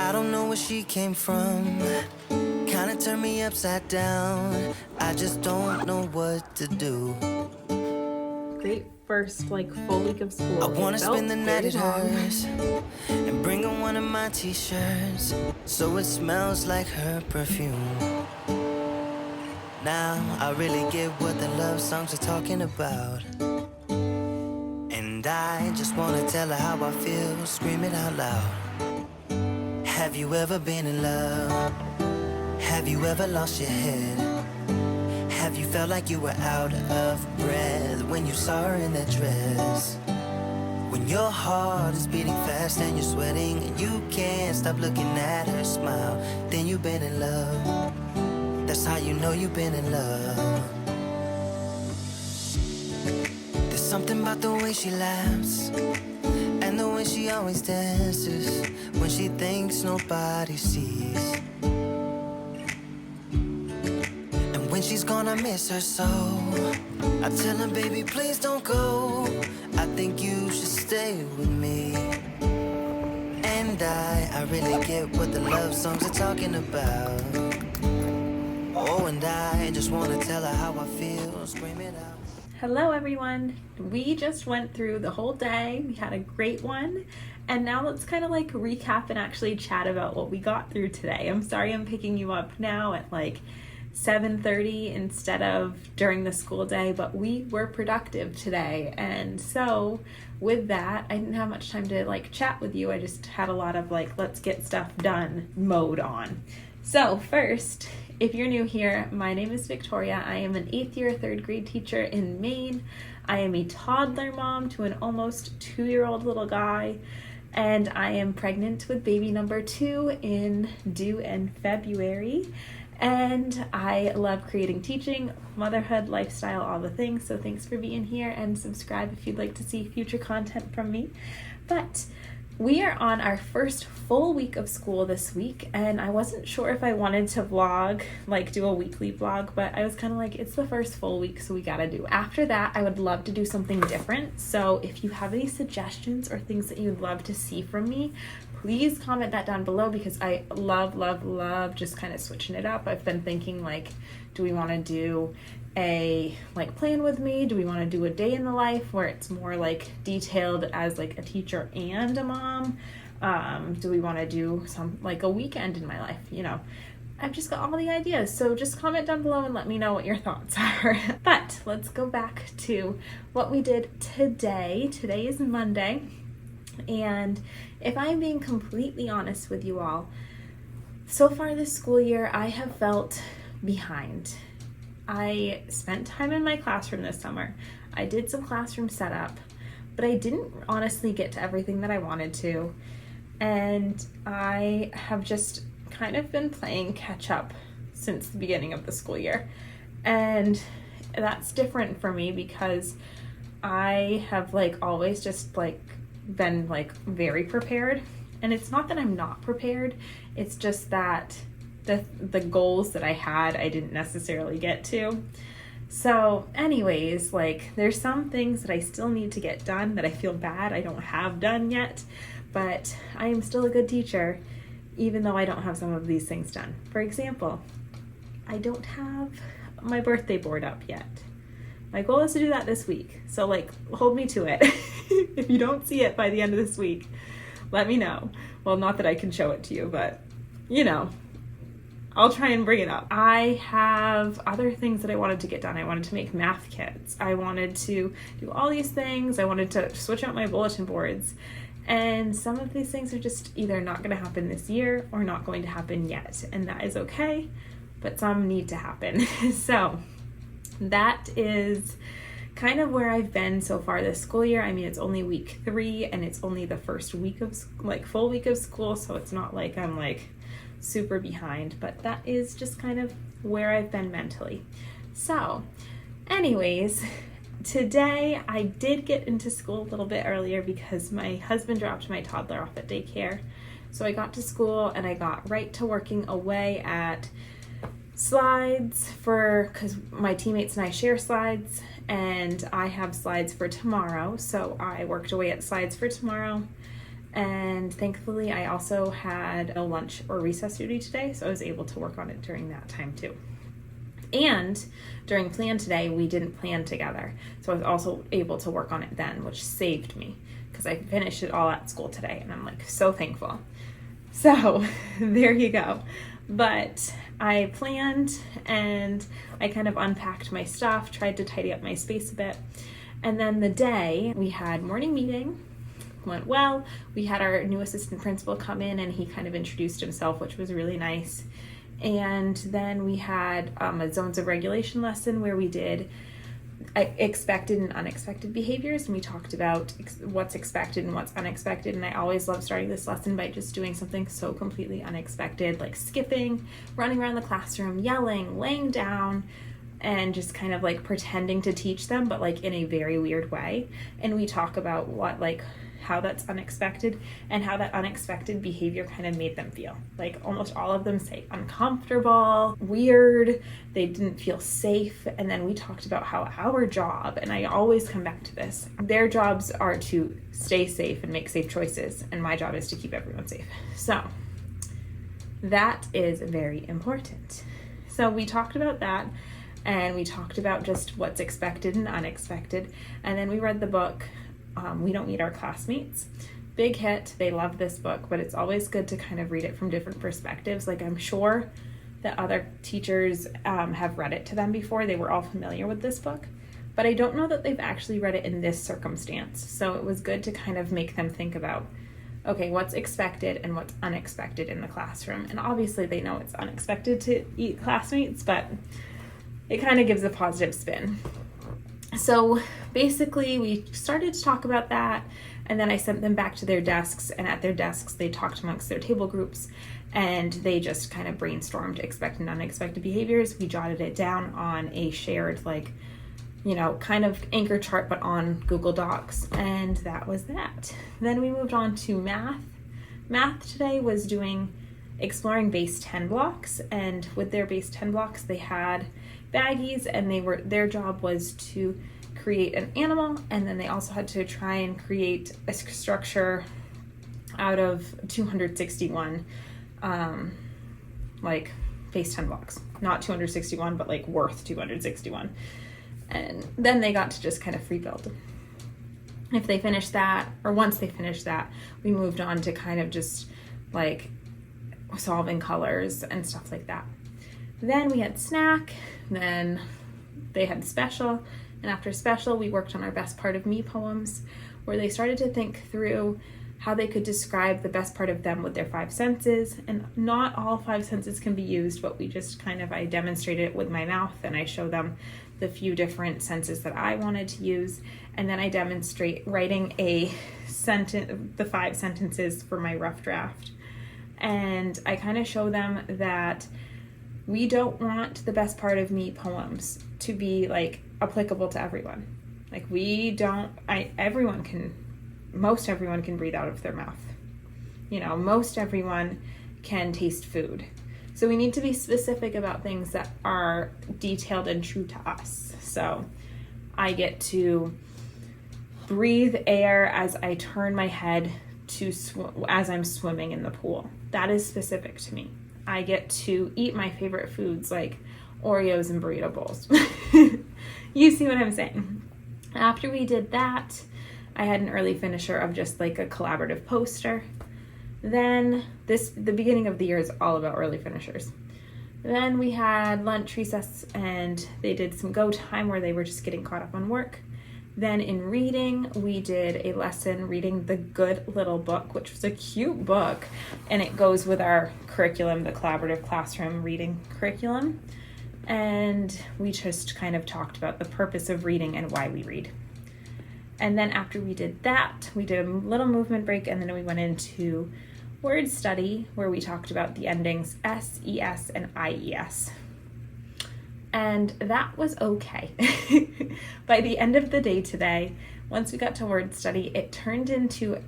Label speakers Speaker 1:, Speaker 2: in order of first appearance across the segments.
Speaker 1: I don't know where she came from. Kinda turned me upside down. I just don't know what to do.
Speaker 2: Great first full week of school.
Speaker 1: I wanna spend the night at
Speaker 2: long.
Speaker 1: hers and bring her one of my t-shirts so it smells like her perfume. Now I really get what the love songs are talking about, and I just wanna tell her how I feel, scream it out loud. Have you ever been in love? Have you ever lost your head? Have you felt like you were out of breath when you saw her in that dress? When your heart is beating fast and you're sweating and you can't stop looking at her smile, then you've been in love. That's how you know you've been in love. There's something about the way she laughs and the way she always dances when she thinks nobody sees. And when she's gone, I miss her so. I tell her, baby, please don't go. I think you should stay with me. And I really get what the love songs are talking about. Oh, and I just want to tell her how I feel, scream it out.
Speaker 2: Hello everyone. We just went through the whole day. We had a great one. And now let's kind of recap and actually chat about what we got through today. I'm sorry I'm picking you up now at 7:30 instead of during the school day, but we were productive today. And so with that, I didn't have much time to chat with you. I just had a lot of let's get stuff done mode on. So first, if you're new here, my name is Victoria. I am an 8th year 3rd grade teacher in Maine. I am a toddler mom to an almost 2-year-old little guy, and I am pregnant with baby number 2 due in February. And I love creating, teaching, motherhood, lifestyle, all the things. So thanks for being here, and subscribe if you'd like to see future content from me. But we are on our first full week of school this week, and I wasn't sure if I wanted to vlog, do a weekly vlog, but I was kind of it's the first full week, so we gotta do it. After that, I would love to do something different. So if you have any suggestions or things that you'd love to see from me, please comment that down below, because I love just kind of switching it up. I've been thinking do we want to do a plan with me? Do we want to do a day in the life where it's more detailed as a teacher and a mom? Do we want to do some a weekend in my life? I've just got all the ideas, so just comment down below and let me know what your thoughts are. But let's go back to what we did today. Today is Monday, and if I'm being completely honest with you all, so far this school year, I have felt behind. I spent time in my classroom this summer. I did some classroom setup, but I didn't honestly get to everything that I wanted to. And I have just kind of been playing catch up since the beginning of the school year. And that's different for me because I have always just been very prepared. And it's not that I'm not prepared, it's just that the goals that I had, I didn't necessarily get to. So anyways, there's some things that I still need to get done that I feel bad I don't have done yet, but I am still a good teacher, even though I don't have some of these things done. For example, I don't have my birthday board up yet. My goal is to do that this week, so hold me to it. If you don't see it by the end of this week, let me know. Well, not that I can show it to you, but I'll try and bring it up. I have other things that I wanted to get done. I wanted to make math kits. I wanted to do all these things. I wanted to switch out my bulletin boards. And some of these things are just either not going to happen this year or not going to happen yet. And that is okay, but some need to happen. So that is kind of where I've been so far this school year. I mean, it's only week 3 and it's only the first week of full week of school. So it's not I'm super behind, but that is just kind of where I've been mentally. So anyways, today I did get into school a little bit earlier because my husband dropped my toddler off at daycare. So I got to school and I got right to working away at slides because my teammates and I share slides, and I have slides for tomorrow. So I worked away at slides for tomorrow. And thankfully, I also had a lunch or recess duty today, so I was able to work on it during that time too. And during plan today, we didn't plan together, so I was also able to work on it then, which saved me because I finished it all at school today, and I'm like so thankful. So there you go. But I planned and I kind of unpacked my stuff, tried to tidy up my space a bit. And then the day we had morning meeting, went well. We had our new assistant principal come in and he kind of introduced himself, which was really nice. And then we had a zones of regulation lesson where we did expected and unexpected behaviors, and we talked about what's expected and what's unexpected. And I always love starting this lesson by just doing something so completely unexpected, like skipping, running around the classroom, yelling, laying down, and just kind of like pretending to teach them, but like in a very weird way. And we talk about how that's unexpected and how that unexpected behavior kind of made them feel. Like almost all of them say uncomfortable, weird, they didn't feel safe. And then we talked about how our job, and I always come back to this, their jobs are to stay safe and make safe choices, and my job is to keep everyone safe. So that is very important. So we talked about that, and we talked about just what's expected and unexpected, and then we read the book We Don't Meet Our Classmates. Big hit. They love this book, but it's always good to kind of read it from different perspectives. Like I'm sure that other teachers have read it to them before. They were all familiar with this book, but I don't know that they've actually read it in this circumstance. So it was good to kind of make them think about, okay, what's expected and what's unexpected in the classroom. And obviously they know it's unexpected to eat classmates, but it kind of gives a positive spin. So basically we started to talk about that, and then I sent them back to their desks, and at their desks they talked amongst their table groups, and they just kind of brainstormed expected and unexpected behaviors. We jotted it down on a shared kind of anchor chart, but on Google Docs, and that was that. Then we moved on to math. Math today was doing exploring base 10 blocks, and with their base 10 blocks they had baggies, and their job was to create an animal, and then they also had to try and create a structure out of 261 base 10 blocks, not 261 but worth 261. And then they got to just kind of free build. If they finished that, or once they finished that, we moved on to kind of just solving colors and stuff like that. Then we had snack, then they had special, and after special we worked on our best part of me poems, where they started to think through how they could describe the best part of them with their 5 senses. And not all 5 senses can be used, but we just I demonstrated it with my mouth, and I show them the few different senses that I wanted to use, and then I demonstrate writing the 5 sentences for my rough draft. And I kind of show them that we don't want the best part of me poems to be applicable to everyone. Most everyone can breathe out of their mouth. Most everyone can taste food. So we need to be specific about things that are detailed and true to us. So I get to breathe air as I turn my head as I'm swimming in the pool. That is specific to me. I get to eat my favorite foods like Oreos and burrito bowls. You see what I'm saying? After we did that, I had an early finisher of just a collaborative poster. Then the beginning of the year is all about early finishers. Then we had lunch, recess, and they did some go time where they were just getting caught up on work. Then in reading, we did a lesson reading The Good Little Book, which was a cute book, and it goes with our curriculum, the collaborative classroom reading curriculum. And we just kind of talked about the purpose of reading and why we read. And then after we did that, we did a little movement break, and then we went into word study where we talked about the endings S, ES, and IES. And that was okay. By the end of the day today, once we got to word study, it turned into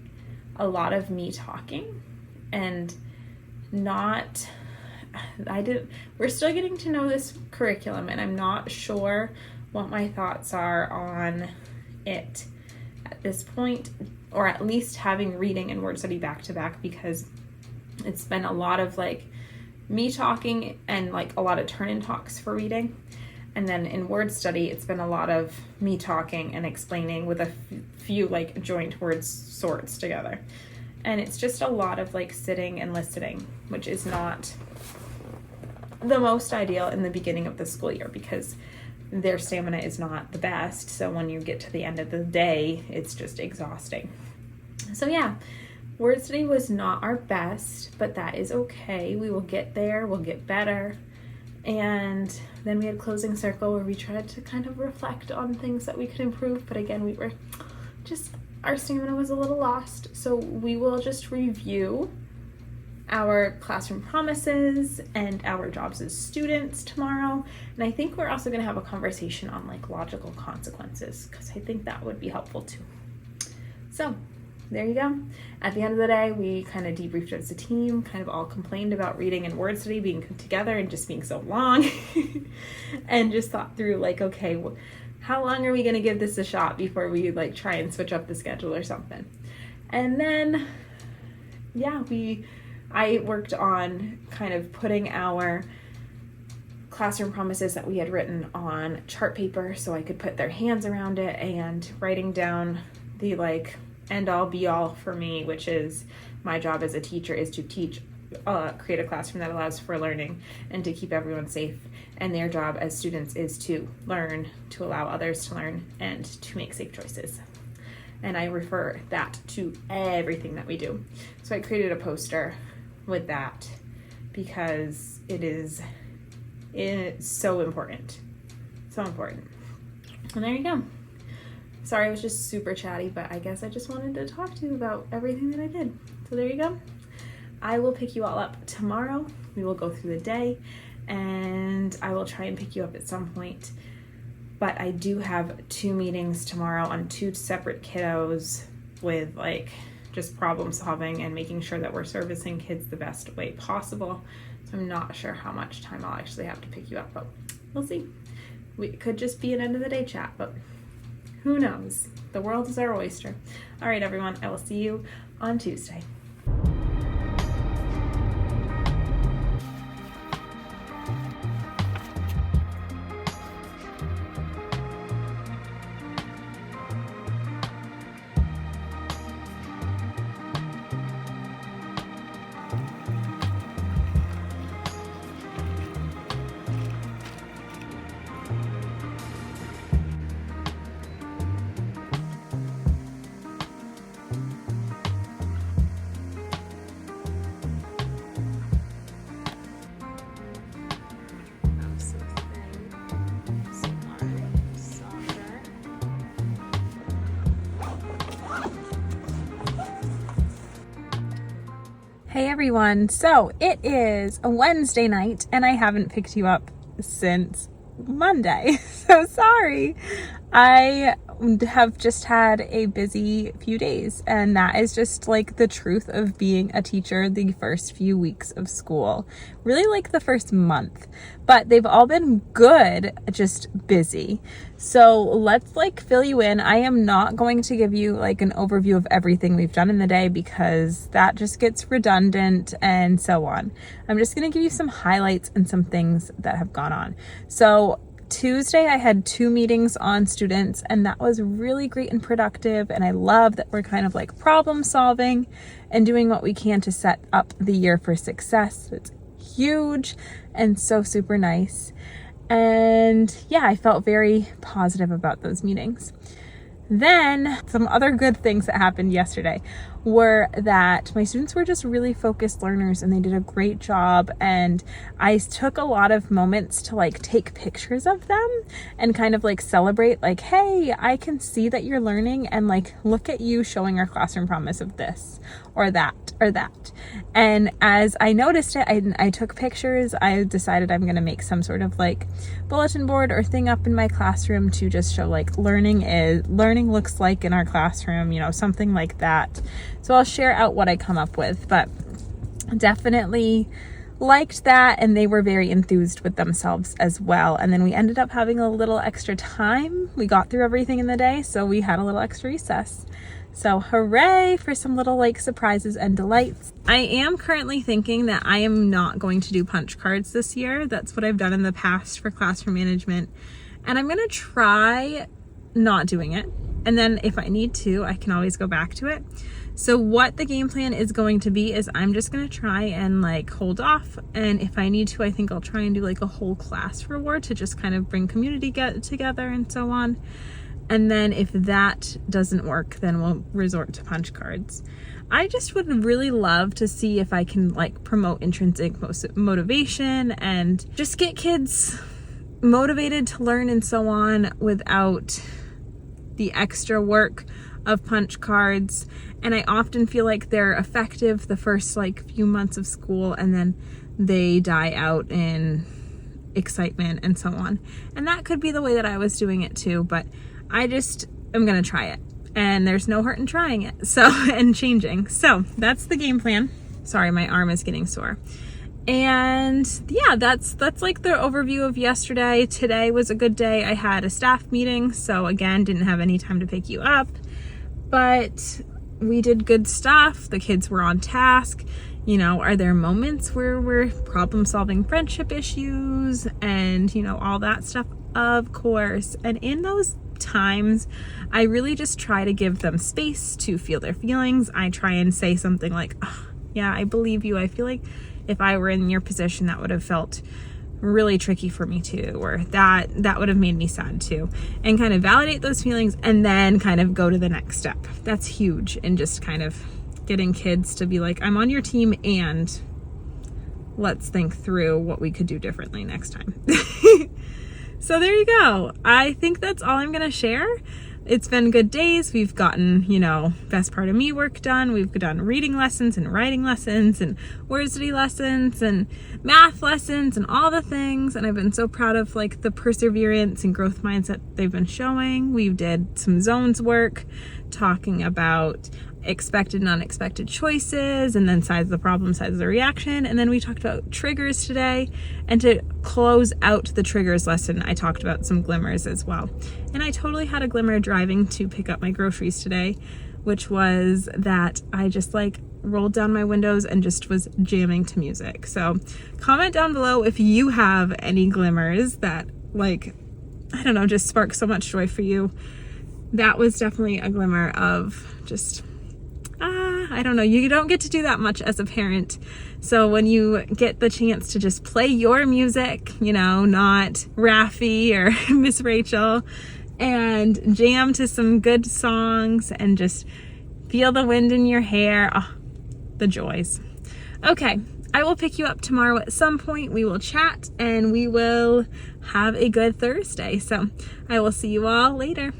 Speaker 2: a lot of me talking and we're still getting to know this curriculum, and I'm not sure what my thoughts are on it at this point. or at least having reading and word study back to back, because it's been a lot of like me talking and like a lot of turn-in talks for reading. And then in word study, it's been a lot of me talking and explaining with a few like joint word sorts together. And it's just a lot of like sitting and listening, which is not the most ideal in the beginning of the school year because their stamina is not the best. So when you get to the end of the day, it's just exhausting. So yeah, word study was not our best, but that is okay. We will get there. We'll get better. And then we had closing circle where we tried to kind of reflect on things that we could improve. But again, we were just, our stamina was a little lost. So we will just review our classroom promises and our jobs as students tomorrow. And I think we're also going to have a conversation on like logical consequences, because I think that would be helpful too. So there you go. At the end of the day, we kind of debriefed as a team, kind of all complained about reading and word study being together and just being so long and just thought through like, okay, how long are we going to give this a shot before we like try and switch up the schedule or something? And then, yeah, I worked on kind of putting our classroom promises that we had written on chart paper so I could put their hands around it, and writing down the like end all be all for me, which is my job as a teacher is to teach, create a classroom that allows for learning and to keep everyone safe. And their job as students is to learn, to allow others to learn, and to make safe choices. And I refer that to everything that we do. So I created a poster with that because it's so important. So important. And there you go. Sorry, I was just super chatty, but I guess I just wanted to talk to you about everything that I did. So there you go. I will pick you all up tomorrow. We will go through the day, and I will try and pick you up at some point. But I do have 2 meetings tomorrow on 2 separate kiddos with like just problem solving and making sure that we're servicing kids the best way possible. So I'm not sure how much time I'll actually have to pick you up, but we'll see. It could just be an end of the day chat, but who knows? The world is our oyster. All right, everyone, I will see you on Tuesday. Hey everyone, so it is a Wednesday night and I haven't picked you up since Monday, so sorry. I have just had a busy few days, and that is just like the truth of being a teacher the first few weeks of school, really like the first month, but they've all been good, just busy. So let's like fill you in. I am not going to give you like an overview of everything we've done in the day because that just gets redundant and so on. I'm just going to give you some highlights and some things that have gone on. So Tuesday, I had 2 meetings on students, and that was really great and productive. And I love that we're kind of like problem solving and doing what we can to set up the year for success. It's huge and so super nice. And yeah, I felt very positive about those meetings. Then some other good things that happened yesterday were that my students were just really focused learners and they did a great job, and I took a lot of moments to like take pictures of them and kind of like celebrate like, hey, I can see that you're learning, and like look at you showing our classroom promise of this or that or that. And as I noticed it, I took pictures. I decided I'm going to make some sort of like bulletin board or thing up in my classroom to just show like learning looks like in our classroom, you know, something like that. So I'll share out what I come up with, but definitely liked that, and they were very enthused with themselves as well. And then we ended up having a little extra time. We got through everything in the day, so we had a little extra recess. So hooray for some little like surprises and delights. I am currently thinking that I am not going to do punch cards this year. That's what I've done in the past for classroom management. And I'm gonna try not doing it. And then if I need to, I can always go back to it. So what the game plan is going to be is I'm just gonna try and like hold off. And if I need to, I think I'll try and do like a whole class reward to just kind of bring community get together and so on. And then if that doesn't work, then we'll resort to punch cards. I just would really love to see if I can like promote intrinsic motivation and just get kids motivated to learn and so on without the extra work of punch cards. And I often feel like they're effective the first like few months of school, and then they die out in excitement and so on. And that could be the way that I was doing it too, but I just am gonna try it, and there's no hurt in trying it. So, and changing. So that's the game plan. Sorry, my arm is getting sore. And yeah, that's like the overview of yesterday. Today was a good day. I had a staff meeting, so again, didn't have any time to pick you up, but we did good stuff. The kids were on task. You know, are there moments where we're problem solving friendship issues and, you know, all that stuff? Of course. And in those times, I really just try to give them space to feel their feelings. I try and say something like, oh, yeah, I believe you. I feel like if I were in your position, that would have felt really tricky for me too, or that would have made me sad too, and kind of validate those feelings and then kind of go to the next step. That's huge. And just kind of getting kids to be like, I'm on your team and let's think through what we could do differently next time. So there you go. I think that's all I'm going to share. It's been good days. We've gotten, you know, best part of me work done. We've done reading lessons and writing lessons and wordsity lessons and math lessons and all the things. And I've been so proud of like the perseverance and growth mindset they've been showing. We did some zones work talking about expected and unexpected choices, and then size of the problem, size of the reaction. And then we talked about triggers today, and to close out the triggers lesson, I talked about some glimmers as well. And I totally had a glimmer driving to pick up my groceries today, which was that I just like rolled down my windows and just was jamming to music. So comment down below if you have any glimmers that like, I don't know, just spark so much joy for you. That was definitely a glimmer of just I don't know, you don't get to do that much as a parent. So when you get the chance to just play your music, you know, not Raffi or Miss Rachel, and jam to some good songs and just feel the wind in your hair, oh, the joys. Okay, I will pick you up tomorrow at some point. We will chat and we will have a good Thursday. So I will see you all later.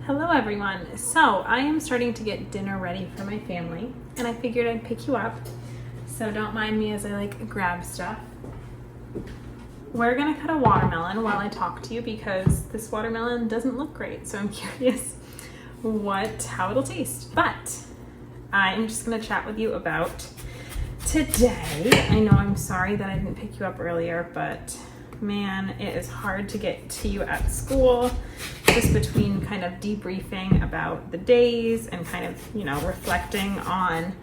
Speaker 2: Hello everyone. So I am starting to get dinner ready for my family, and I figured I'd pick you up. So don't mind me as I like grab stuff. We're gonna cut a watermelon while I talk to you because this watermelon doesn't look great. So I'm curious how it'll taste. But I'm just gonna chat with you about today. I know I'm sorry that I didn't pick you up earlier, but man, it is hard to get to you at school, just between kind of debriefing about the days and kind of, you know, reflecting on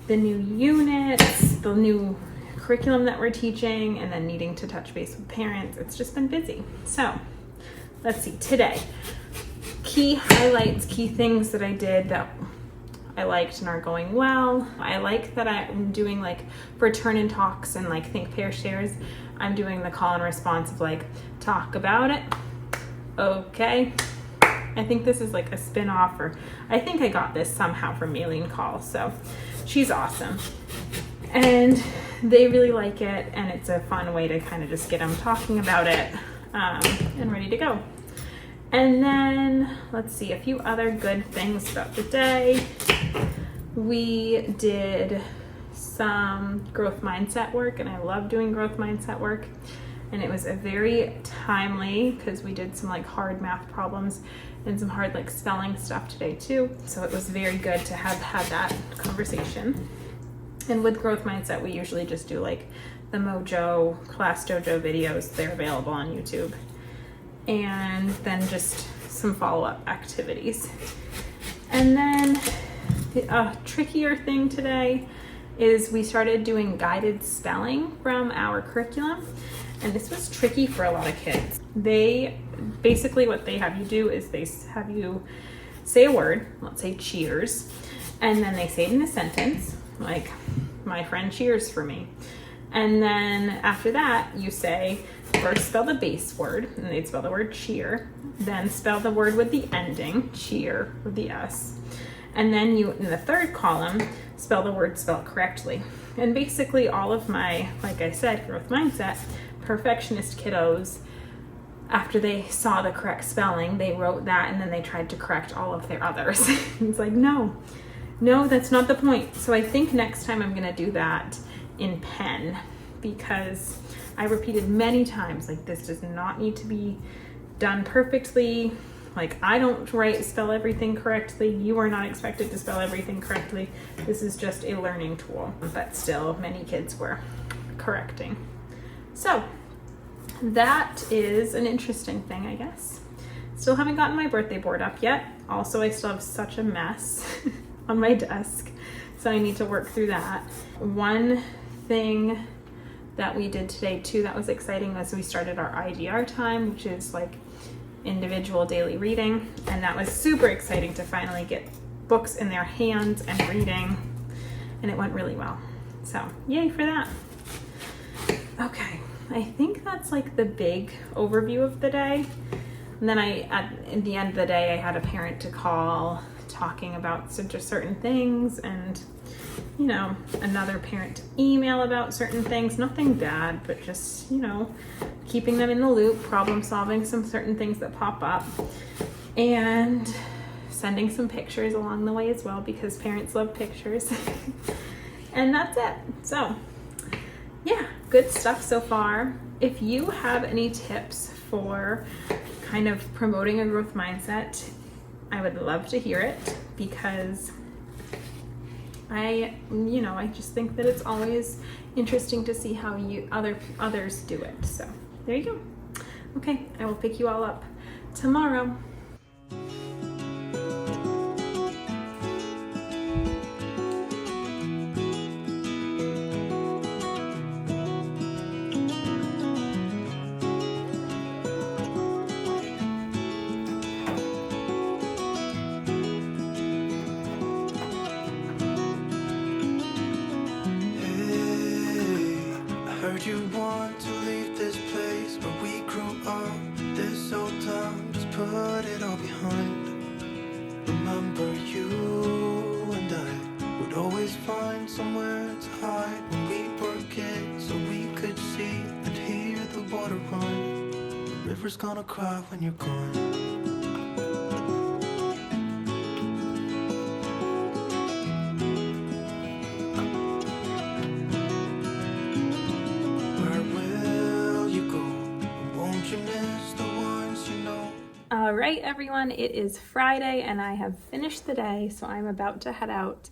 Speaker 2: the new units, the new curriculum that we're teaching, and then needing to touch base with parents. It's just been busy. So let's see, today, key highlights, key things that I did that I liked and are going well. I like that I'm doing like for turn and talks and like think pair shares, I'm doing the call and response of like, talk about it. Okay. I think this is like a spin-off, or I think I got this somehow from Maylene Call. So she's awesome. And they really like it, and it's a fun way to kind of just get them talking about it and ready to go. And then let's see, a few other good things about the day. We did some growth mindset work, and I love doing growth mindset work.
Speaker 3: and it was a very timely, because we did some like hard math problems and some hard like spelling stuff today too. So it was very good to have had that conversation. And with Growth Mindset, we usually just do like the Mojo, Class Dojo videos. They're available on YouTube. And then just some follow-up activities. And then the trickier thing today is we started doing guided spelling from our curriculum. And this was tricky for a lot of kids. They basically, what they have you do is they have you say a word, let's say cheers, and then they say it in a sentence, like, my friend cheers for me. And then after that, you say, first spell the base word, and they'd spell the word cheer, then spell the word with the ending, cheer, with the S. And then you, in the third column, spell the word spelled correctly. And basically all of my, like I said, Growth Mindset, perfectionist kiddos, after they saw the correct spelling, they wrote that and then they tried to correct all of their others. It's like, no, that's not the point. So I think next time I'm gonna do that in pen, because I repeated many times, like, this does not need to be done perfectly. Like, I don't spell everything correctly. You are not expected to spell everything correctly. This is just a learning tool. But still, many kids were correcting. So that is an interesting thing, I guess. Still haven't gotten my birthday board up yet. Also, I still have such a mess on my desk, so I need to work through that. One thing that we did today too that was exciting was we started our IDR time, which is like individual daily reading, and that was super exciting to finally get books in their hands and reading, and it went really well. So yay for that. Okay, I think that's like the big overview of the day. And then at the end of the day, I had a parent to call talking about just certain things, and you know, another parent to email about certain things. Nothing bad, but just, you know, keeping them in the loop, problem solving some certain things that pop up, and sending some pictures along the way as well, because parents love pictures. And that's it. So yeah, good stuff so far. If you have any tips for kind of promoting a growth mindset, I would love to hear it, because I just think that it's always interesting to see how others do it. So there you go. Okay, I will pick you all up tomorrow.
Speaker 1: You want to leave this place where we grew up. This old town, just put it all behind. Remember, you and I would always find somewhere to hide when we were kids, so we could see and hear the water run. The river's gonna cry when you're gone.
Speaker 3: All right, everyone, it is Friday and I have finished the day, so I'm about to head out,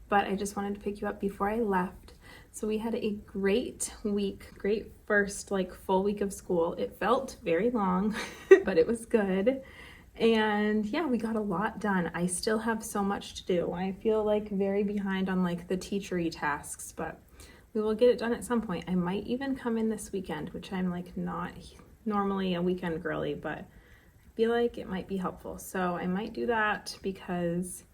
Speaker 3: but I just wanted to pick you up before I left. So we had a great week, great first full week of school. It felt very long, but it was good. And yeah, we got a lot done. I still have so much to do. I feel very behind on the teachery tasks, but we will get it done at some point. I might even come in this weekend, which I'm not normally a weekend girly, but feel like it might be helpful. So I might do that because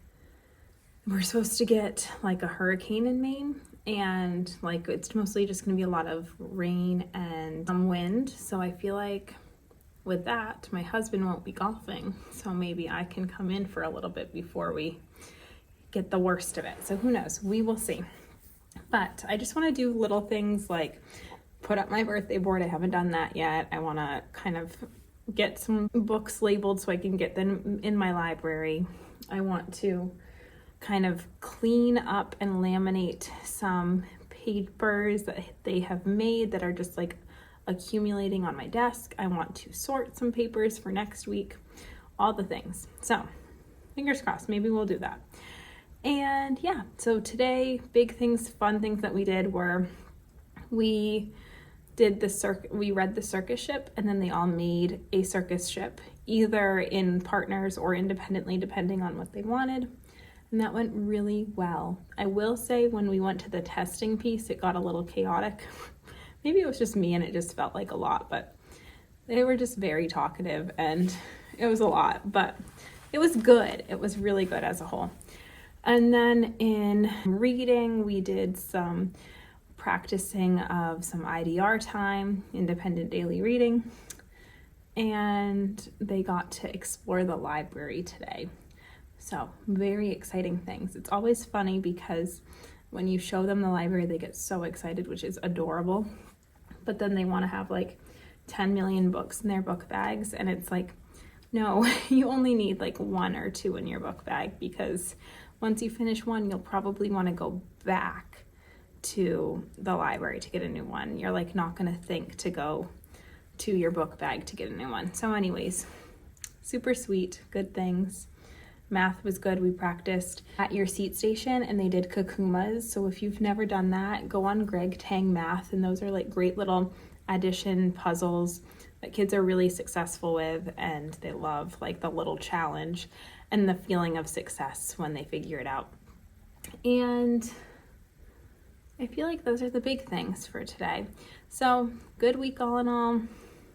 Speaker 3: we're supposed to get a hurricane in Maine, and it's mostly just gonna be a lot of rain and some wind. So I feel like with that, my husband won't be golfing. So maybe I can come in for a little bit before we get the worst of it. So who knows, we will see. But I just wanna do little things like put up my birthday board. I haven't done that yet. I wanna kind of get some books labeled so I can get them in my library. I want to kind of clean up and laminate some papers that they have made that are just accumulating on my desk. I want to sort some papers for next week, all the things. So fingers crossed, maybe we'll do that. And yeah, so today, big things, fun things that we did were we read the circus ship, and then they all made a circus ship, either in partners or independently, depending on what they wanted. And that went really well. I will say when we went to the testing piece, it got a little chaotic. Maybe it was just me and it just felt like a lot, but they were just very talkative and it was a lot, but it was good. It was really good as a whole. And then in reading, we did some practicing of some IDR time, independent daily reading, and they got to explore the library today. So very exciting things. It's always funny because when you show them the library, they get so excited, which is adorable. But then they want to have like 10 million books in their book bags. And it's like, no, you only need like 1 or 2 in your book bag, because once you finish one, you'll probably want to go back to the library to get a new one. You're like not going to think to go to your book bag to get a new one. So anyways, super sweet, good things. Math was good. We practiced at your seat station and they did Kakumas. So if you've never done that, go on Greg Tang Math, and those are like great little addition puzzles that kids are really successful with, and they love like the little challenge and the feeling of success when they figure it out. And I feel like those are the big things for today. So good week all in all.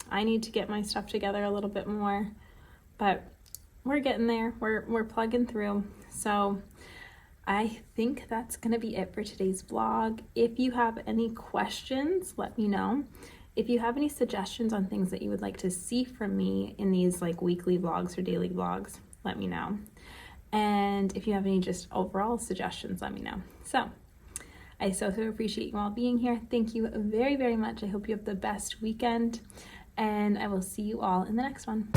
Speaker 3: I need to get my stuff together a little bit more, but we're getting there. We're plugging through. So I think that's going to be it for today's vlog. If you have any questions, let me know. If you have any suggestions on things that you would like to see from me in these like weekly vlogs or daily vlogs, let me know. And if you have any just overall suggestions, let me know. So I so appreciate you all being here. Thank you very, very much. I hope you have the best weekend, and I will see you all in the next one.